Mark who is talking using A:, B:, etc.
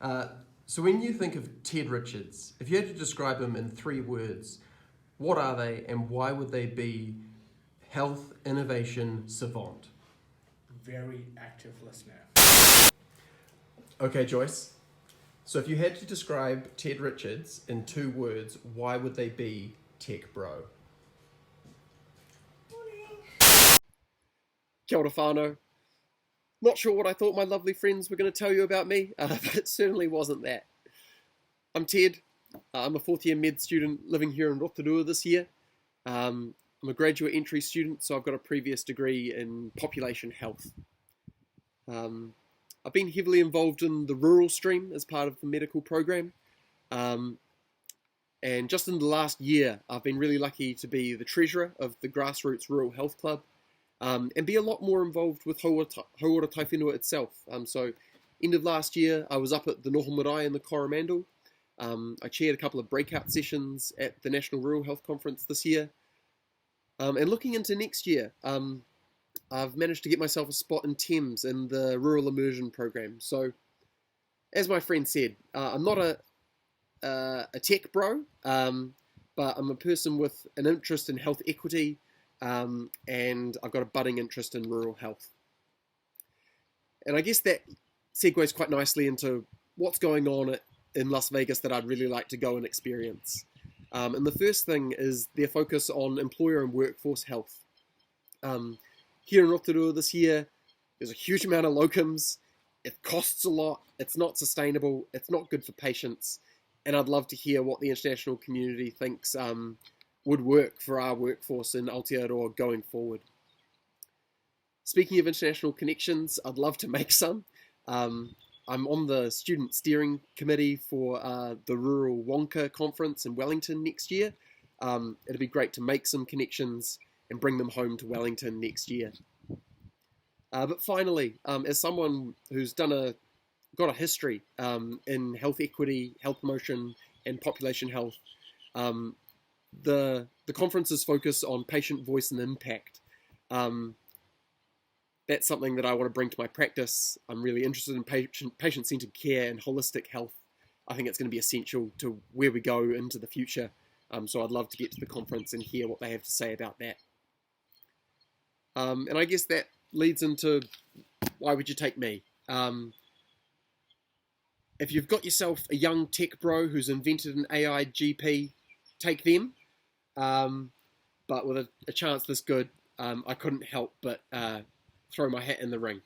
A: Uh, so when you think of Ted Richards, if you had to describe him in 3 words, what are they and why would they be health innovation savant?
B: Very active listener.
A: Okay, Joyce. So if you had to describe Ted Richards in 2 words, why would they be tech bro?
C: Kia ora whānau. Not sure what I thought my lovely friends were going to tell you about me, but it certainly wasn't that. I'm Ted. I'm a 4th year med student living here in Rotorua this year. I'm a graduate entry student, so I've got a previous degree in population health. I've been heavily involved in the rural stream as part of the medical program. And just in the last year, I've been really lucky to be the treasurer of the Grassroots Rural Health Club and be a lot more involved with Hauora Taiwhenua itself. So end of last year, I was up at the Noho Marae in the Coromandel. I chaired a couple of breakout sessions at the National Rural Health Conference this year. And looking into next year, I've managed to get myself a spot in Thames in the Rural Immersion Program. So, as my friend said, I'm not a tech bro, but I'm a person with an interest in health equity, and I've got a budding interest in rural health. And I guess that segues quite nicely into what's going on in Las Vegas that I'd really like to go and experience. And the first thing is their focus on employer and workforce health. Here in Rotorua this year, there's a huge amount of locums. It costs a lot. It's not sustainable. It's not good for patients. And I'd love to hear what the international community thinks would work for our workforce in Aotearoa going forward. Speaking of international connections, I'd love to make some. I'm on the student steering committee for the Rural Wonka conference in Wellington next year. It'd be great to make some connections and bring them home to Wellington next year. But finally, as someone who's got a history in health equity, health promotion, and population health, the conference's focus on patient voice and impact. That's something that I want to bring to my practice. I'm really interested in patient-centered care and holistic health. I think it's going to be essential to where we go into the future. So I'd love to get to the conference and hear what they have to say about that. And I guess that leads into why would you take me? If you've got yourself a young tech bro who's invented an AI GP, take them. But with a chance this good, I couldn't help but throw my hat in the ring.